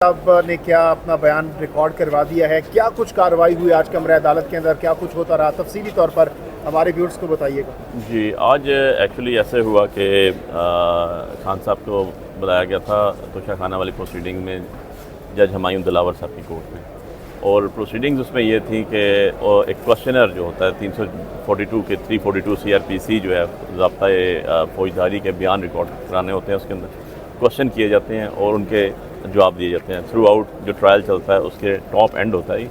साहब ने क्या अपना बयान रिकॉर्ड करवा दिया है, क्या कुछ कार्रवाई हुई आज कमरा अदालत के अंदर, क्या कुछ होता रहा, तफसीली तौर पर हमारे व्यूअर्स को बताइएगा। जी, आज एक्चुअली ऐसे हुआ कि खान साहब को बुलाया गया था तोशाखाना वाली प्रोसीडिंग में जज हुमायूं दिलावर साहब की कोर्ट में, और प्रोसीडिंग्स उसमें ये थी कि एक क्वेश्चनर जो होता है 342 के 342 CRPC जो है ज़ाब्ता फौजदारी के बयान रिकॉर्ड कराने होते हैं, उसके अंदर क्वेश्चन किए जाते हैं और उनके जवाब दिए जाते हैं। थ्रू आउट जो ट्रायल चलता है उसके टॉप एंड होता है,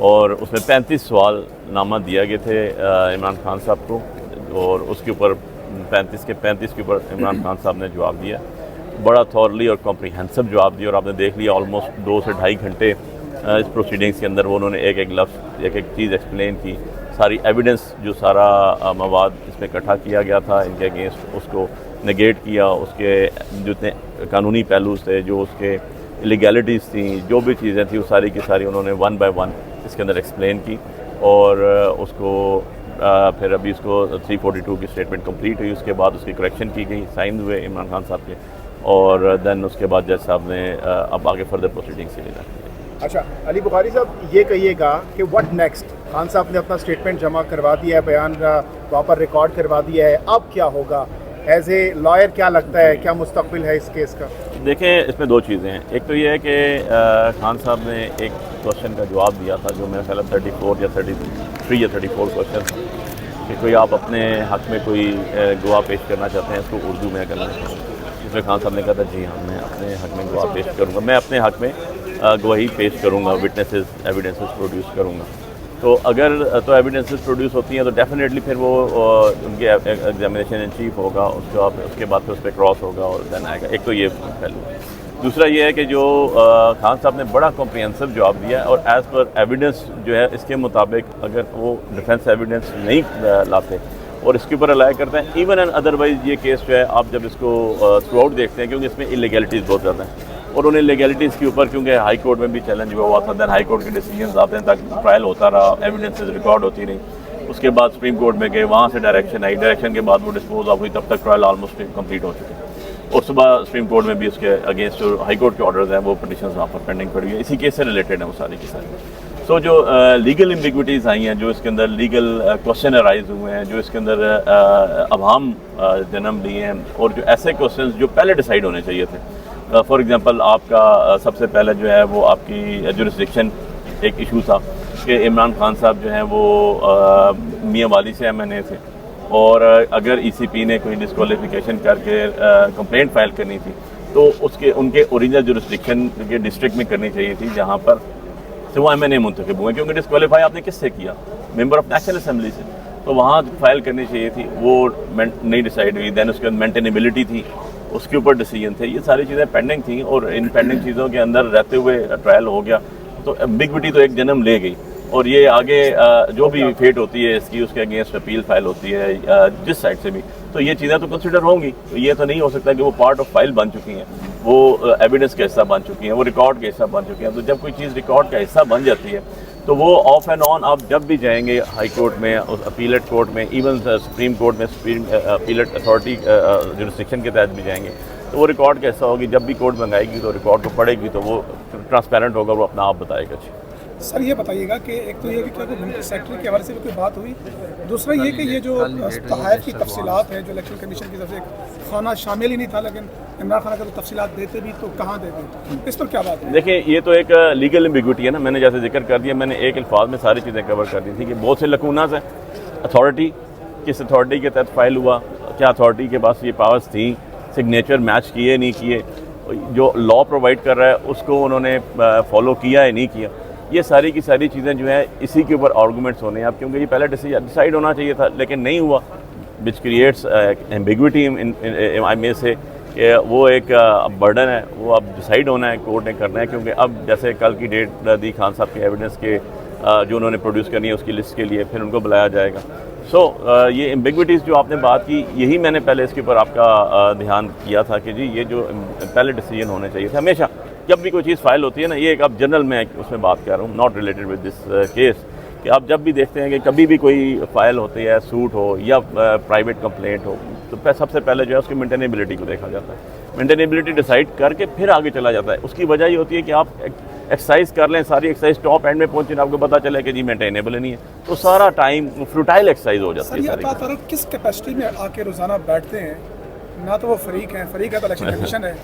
और उसमें 35 सवाल नामा दिया गए थे इमरान खान साहब को, और उसके ऊपर 35 के 35 के ऊपर इमरान खान साहब ने जवाब दिया, बड़ा थॉरली और कॉम्प्रिहेंसिव जवाब दिया। और आपने देख लिया ऑलमोस्ट 2 से ढाई घंटे इस प्रोसीडिंग्स के अंदर वो उन्होंने एक एक लफ्ज़ एक चीज़ एक्सप्लेन की, सारी एविडेंस जो सारा मवाद इसमें इकट्ठा किया गया था इनके अगेंस्ट उसको नेगेट किया, उसके जितने कानूनी पहलू थे, जो उसके इलीगैलिटीज़ थी, जो भी चीज़ें थी वो सारी की सारी उन्होंने 1 बाय 1 इसके अंदर एक्सप्लेन की। और उसको फिर अभी उसको 342 की स्टेटमेंट कंप्लीट हुई, उसके बाद उसकी करेक्शन की गई, साइन हुए इमरान खान साहब के, और देन उसके बाद जज साहब ने अब आगे फर्दर प्रोसीडिंग्स के लिए रखी। अच्छा अली बुखारी साहब, ये कहिएगा कि व्हाट नेक्स्ट। खान साहब ने अपना स्टेटमेंट जमा करवा दिया है, बयान प्रॉपर रिकॉर्ड करवा दिया है, अब क्या होगा? एज ए लॉयर क्या लगता है, क्या मुस्तकबिल है इस केस का? देखें, इसमें 2 चीज़ें हैं। एक तो ये है कि खान साहब ने एक क्वेश्चन का जवाब दिया था जो मेरा ख्याल 34 या 33 या 34 क्वेश्चन था कि कोई आप अपने हक़ में कोई गवाह पेश करना चाहते हैं, इसको उर्दू में करना चाहते हैं। इसमें खान साहब ने कहा था जी हाँ, मैं अपने हक़ में गवाह पेश करूँगा, मैं अपने हक़ में गवाही पेश करूँगा, विटनेसेस एविडेंसेस प्रोड्यूस करूँगा। तो अगर तो एविडेंसेस प्रोड्यूस होती हैं तो डेफिनेटली फिर वो उनके एग्जामिनेशन इन चीफ होगा, उसके बाद फिर उस पर क्रॉस होगा और देन आएगा। एक तो ये पहलू है। दूसरा ये है कि जो खान साहब ने बड़ा कॉम्प्रिहेंसिव जवाब दिया है, और एज़ पर एविडेंस जो है इसके मुताबिक अगर वो डिफेंस एविडेंस नहीं लाते और इसके ऊपर अलाय करते हैं, इवन एंड अदरवाइज़ ये केस जो है आप जब इसको थ्रू आउट देखते हैं, क्योंकि इसमें इलीगैलिटीज़ बहुत ज़्यादा हैं, और उन्हें लीगैलिटीज़ के ऊपर क्योंकि हाई कोर्ट में भी चैलेंज हुआ था, देन हाई कोर्ट के डिसीजन आते हैं, तक ट्रायल होता रहा, एविडेंसेस रिकॉर्ड होती रही, उसके बाद सुप्रीम कोर्ट में गए, वहाँ से डायरेक्शन आई, डायरेक्शन के बाद वो डिस्पोज ऑफ हुई, तब तक ट्रायल ऑलमोस्ट कंप्लीट हो चुके हैं, और सुबह सुप्रीम कोर्ट में भी उसके अगेंस्ट जो हाई कोर्ट के ऑर्डर्स हैं वो पिटिशन वहाँ पर पेंडिंग पड़ी है, इसी केस से रिलेटेड है वो सारी की सारी। सो जो लीगल एम्बिग्विटीज़ आई हैं, जो इसके अंदर लीगल क्वेश्चन अराइज हुए हैं, जो इसके अंदर अभाम जन्म लिए हैं, और जो ऐसे क्वेश्चन जो पहले डिसाइड होने चाहिए थे, फॉर एग्जांपल आपका सबसे पहले जो है वो आपकी जुरिस्डिक्शन एक इशू था कि इमरान खान साहब जो हैं वो मियाँ वाली से MNA थे, और अगर ECP ने कोई डिस्क्वालिफिकेशन करके कंप्लेंट फाइल करनी थी तो उसके उनके ओरिजिनल जुरिस्डिक्शन के डिस्ट्रिक्ट में करनी चाहिए थी जहाँ पर से वो MNA मुंतखब हुए, क्योंकि डिस्क्वालीफाई आपने किससे किया? मेंबर ऑफ नेशनल असेंबली से, तो वहाँ फाइल करनी चाहिए थी, वो नहीं डिसाइड हुई। दैन उसके बाद मेंटेनेबिलिटी थी, उसके ऊपर डिसीजन थे, ये सारी चीज़ें पेंडिंग थी, और इन पेंडिंग चीज़ों के अंदर रहते हुए ट्रायल हो गया, तो एम्बिग्विटी तो एक जन्म ले गई, और ये आगे जो भी फेट होती है इसकी, उसके अगेंस्ट अपील फाइल होती है जिस साइड से भी, तो ये चीज़ें तो कंसिडर होंगी। तो ये तो नहीं हो सकता कि वो पार्ट ऑफ फाइल बन चुकी हैं, वो एविडेंस का हिस्सा बन चुकी हैं, वो रिकॉर्ड का हिस्सा बन चुकी हैं। तो जब कोई चीज़ रिकॉर्ड का हिस्सा बन जाती है तो वो ऑफ एंड ऑन आप जब भी जाएंगे हाई कोर्ट में, उस अपीलेट कोर्ट में, इवन सुप्रीम कोर्ट में, सुप्रीम अपीलेट अथॉरिटी जुरिस्डिक्शन के तहत भी जाएंगे, तो वो रिकॉर्ड का हिस्सा होगी। जब भी कोर्ट मंगाएगी तो रिकॉर्ड को पढ़ेगी तो वो ट्रांसपेरेंट होगा, वो अपना आप बताएगा। सर ये बताइएगा कि एक तो ये कि क्या कोई सेक्रेटरी के हवाले से भी कोई बात हुई, दूसरा ये कि ये जो तहफ़ की तफसीलात है जो इलेक्शन कमीशन की तरफ से खाना शामिल ही नहीं था, लेकिन इमरान खान अगर तफसीलात देते भी तो कहाँ देते, इस पर क्या बात है? देखिए, ये तो एक लीगल एम्बिग्विटी है ना, मैंने जैसे जिक्र कर दिया, मैंने एक अल्फाज में सारी चीज़ें कवर कर दी थी कि बहुत से लकूनास हैं। अथॉरिटी, किस अथॉरिटी के तहत फाइल हुआ, क्या अथॉरिटी के पास ये पावर्स थी, सिग्नेचर मैच किए नहीं किए, जो लॉ प्रोवाइड कर रहा है उसको उन्होंने फॉलो किया है नहीं किया, ये सारी की सारी चीज़ें जो हैं इसी के ऊपर आर्गूमेंट्स होने हैं अब, क्योंकि ये पहले डिसाइड होना चाहिए था लेकिन नहीं हुआ, विच क्रिएट्स एम्बिग्विटी में से कि वो एक बर्डन है, वो अब डिसाइड होना है, कोर्ट ने करना है, क्योंकि अब जैसे कल की डेट दी खान साहब के एविडेंस के जो उन्होंने प्रोड्यूस करनी है उसकी लिस्ट के लिए, फिर उनको बुलाया जाएगा। सो ये एम्बिग्विटीज़ जो आपने बात की, यही मैंने पहले इसके ऊपर आपका ध्यान किया था कि जी ये जो पहले डिसीजन होने चाहिए थे हमेशा जब भी कोई चीज़ फाइल होती है ना, ये एक अब जनरल में उसमें बात कर रहा हूँ, not related with this case, कि आप जब भी देखते हैं कि कभी भी कोई फाइल होती है, सूट हो या प्राइवेट कंप्लेंट हो, तो सबसे पहले जो है उसकी मेंटेनेबिलिटी को देखा जाता है। मेंटेनेबिलिटी डिसाइड करके फिर आगे चला जाता है। उसकी वजह ये होती है कि आप एक्सरसाइज कर लें, सारी एक्सरसाइज टॉप एंड में पहुंचे, आपको पता चले कि जी मेंटेनेबल नहीं है, तो सारा टाइम फ्रूटाइल एक्सरसाइज हो जाती है। सर किस कैपेसिटी में आके रोज़ाना बैठते हैं? ना तो वो फरीक है तो इलेक्शन कमीशन है,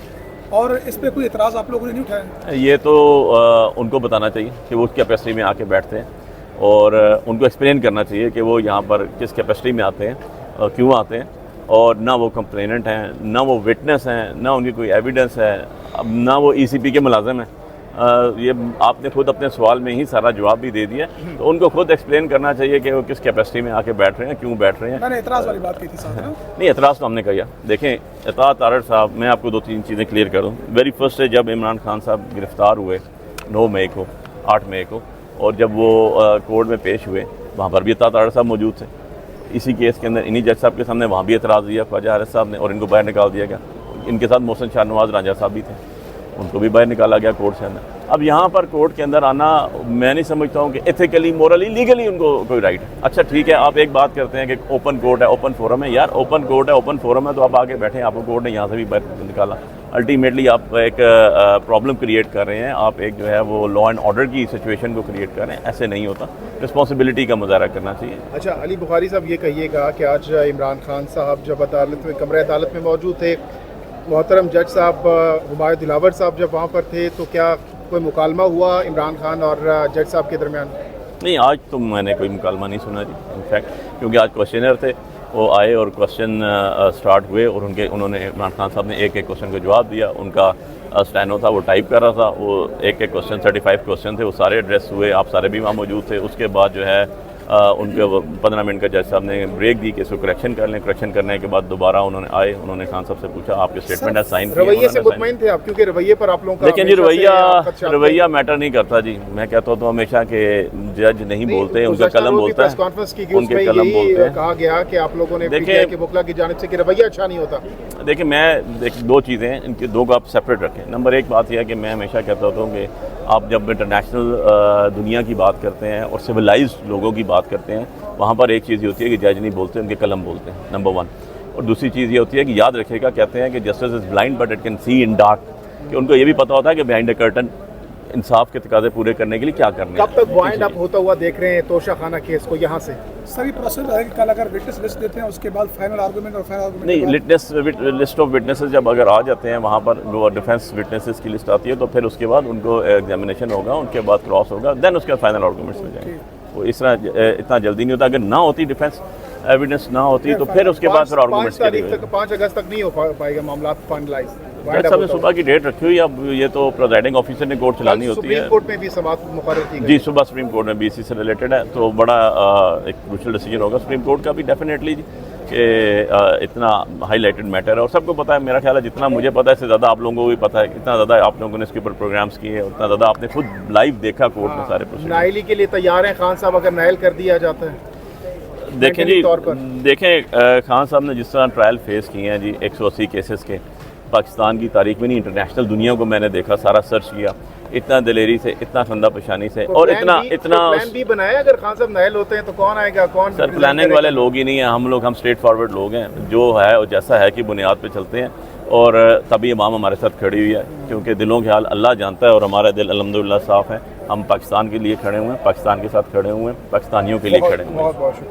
और इस पर कोई एतराज़ आप लोगों ने नहीं उठाया? ये तो उनको बताना चाहिए कि वो उस कैपेसिटी में आके बैठते हैं, और उनको एक्सप्लेन करना चाहिए कि वो यहाँ पर किस कैपेसिटी में आते हैं, क्यों आते हैं, और ना वो कंप्लेनेंट हैं, ना वो विटनेस हैं, ना उनकी कोई एविडेंस है, अब ना वो ECP के मुलाजिम हैं। ये आपने खुद अपने सवाल में ही सारा जवाब भी दे दिया, तो उनको खुद एक्सप्लेन करना चाहिए कि वो किस कैपेसिटी में आके बैठ रहे हैं, क्यों बैठ रहे हैं। मैंने एतराज़ वाली बात की थी साहब ना? नहीं, एतराज़ तो हमने किया। देखें इताअत तारड़ साहब, मैं आपको 2-3 चीज़ें क्लियर करूँ। वेरी फर्स्ट है जब इमरान खान साहब गिरफ़्तार हुए 9 मई को, 8 मई को, और जब वो कोर्ट में पेश हुए, वहाँ पर भी इताअत तारड़ साहब मौजूद थे। इसी केस के अंदर इन्हीं जज साहब के सामने वहाँ भी एतराज़ दिया ख्वाजा हारिस साहब ने, और इनको बाहर निकाल दिया गया। इनके साथ मोहसिन शाहनवाज रांझा साहब भी थे, उनको भी बाहर निकाला गया कोर्ट से अंदर। अब यहाँ पर कोर्ट के अंदर आना मैं नहीं समझता हूँ कि एथिकली, मोरली, लीगली उनको कोई राइट है। अच्छा ठीक है, आप एक बात करते हैं कि ओपन कोर्ट है, ओपन फोरम है। यार ओपन कोर्ट है, ओपन फोरम है, तो आप आके बैठे, आपको कोर्ट ने यहाँ से भी बाहर निकाला। अल्टीमेटली आप एक प्रॉब्लम क्रिएट कर रहे हैं, आप एक जो है वो लॉ एंड ऑर्डर की सिचुएशन को क्रिएट कर रहे हैं। ऐसे नहीं होता, रिस्पॉन्सिबिलिटी का मुजाहरा करना चाहिए। अच्छा अली बुखारी साहब, ये कहिएगा कि आज इमरान खान साहब जब अदालत में, कमरे अदालत में मौजूद थे, मोहतरम जज साहब हुमायूं दिलावर साहब जब वहाँ पर थे, तो क्या कोई मुकालमा हुआ इमरान खान और जज साहब के दरमियान? नहीं, आज तो मैंने कोई मुकालमा नहीं सुना जी, इनफैक्ट, क्योंकि आज क्वेश्चनर थे, वो आए और क्वेश्चन स्टार्ट हुए, और उन्होंने इमरान खान साहब ने एक एक क्वेश्चन का जवाब दिया। उनका स्टैनो था, वो टाइप कर रहा था, वो एक एक क्वेश्चन 35 क्वेश्चन थे, वो सारे एड्रेस हुए, आप सारे भी वहाँ मौजूद थे। उसके बाद जो है उनके 15 मिनट का जज साहब ने ब्रेक दी कि इसको करेक्शन कर लें। करेक्शन करने के बाद दोबारा उन्होंने आए, उन्होंने खान साहब से पूछा आपके स्टेटमेंट है, साइन किया। रवैये से मुतमईन थे आप, क्योंकि रवैये पर आप लोगों का लेकिन जी रवैया मैटर नहीं करता जी। मैं कहता हूँ तो हमेशा कि जज नहीं बोलते, उनका कलम बोलता है, कॉन्फ्रेंस की उनके कलम बोलते हैं। कहा गया कि आप लोगों ने देखिए कि वकला की जानिब से कि रवैया अच्छा नहीं होता। देखिए मैं दो चीज़ें हैं, इनके दो को आप सेपरेट रखें। नंबर एक बात यह है कि मैं हमेशा कहता हूँ कि आप जब इंटरनेशनल दुनिया की बात करते हैं और सिविलाइज्ड लोगों की बात करते हैं, वहाँ पर एक चीज़ ये होती है कि जज नहीं बोलते, उनके कलम बोलते हैं, नंबर 1। और दूसरी चीज़ ये होती है कि याद रखिएगा, कहते हैं कि justice is blind but it can see in dark, कि उनको ये भी पता होता है कि बिहाइंड द कर्टन इंसाफ के तकाजे पूरे करने के लिए क्या करना है। कब तक वाइंड अप होता हुआ देख रहे हैं तोशा खाना केस को यहाँ से? सर ये प्रोसेस है कि कल अगर विटनेस लिस्ट देते हैं, उसके बाद फाइनल आर्गूमेंट और फाइनल आर्गूमेंट नहीं, लिस्ट ऑफ विटनेसेस जब अगर आ जाते हैं, वहाँ पर वो डिफेंस विटनेसेस की लिस्ट आती है, तो फिर उसके बाद उनको एग्जामिनेशन होगा, उनके बाद क्रॉस होगा, देन उसके बाद फाइनल आर्गूमेंट्स में जाएंगे। वो इस तरह इतना जल्दी नहीं होता। अगर ना होती डिफेंस एविडेंस ना होती तो फिर उसके बाद फिर आर्गूमेंट्स के लिए 5 अगस्त तक नहीं हो पाएगा मामला फाइनलाइज। जज साहब ने सुबह की डेट रखी हुई है, अब ये तो प्रेजाइडिंग ऑफिसर ने कोर्ट चलानी होती है। सुप्रीम कोर्ट में भी समाअत मुकर्रर की गई जी, सुबह सुप्रीम कोर्ट में BC से रिलेटेड है, तो बड़ा एक क्रूशियल डिसीजन होगा सुप्रीम कोर्ट का भी डेफिनेटली जी, कि इतना हाईलाइटेड मैटर है और सबको पता है। मेरा ख्याल है जितना मुझे पता है इससे ज़्यादा आप लोगों को भी पता है, इतना ज़्यादा आप लोगों ने इसके ऊपर प्रोग्राम्स किए, उतना ज़्यादा आपने खुद लाइव देखा कोर्ट में सारे प्रोसीजर। नाइली के लिए तैयार हैं खान साहब अगर नाइल कर दिया जाता है? देखें जी, देखें खान साहब ने जिस तरह ट्रायल फेस किए हैं जी, 180 केसेस के, पाकिस्तान की तारीख में नहीं, इंटरनेशनल दुनिया को मैंने देखा, सारा सर्च किया, इतना दिलेरी से, इतना खंदा पेशानी से, और इतना प्लान भी बनाया। अगर खान साहब नाइल होते हैं तो कौन आएगा, कौन? सर प्लानिंग वाले लोग ही नहीं हैं हम स्ट्रेट फॉरवर्ड लोग हैं, जो है और जैसा है कि बुनियाद पे चलते हैं, और तभी इमाम हमारे साथ खड़ी हुई है, क्योंकि दिलों के हाल अल्लाह जानता है और हमारा दिल अल्हम्दुलिल्लाह साफ़ है। हम पाकिस्तान के लिए खड़े हुए हैं, पाकिस्तान के साथ खड़े हुए हैं, पाकिस्तानियों के लिए खड़े हुए हैं।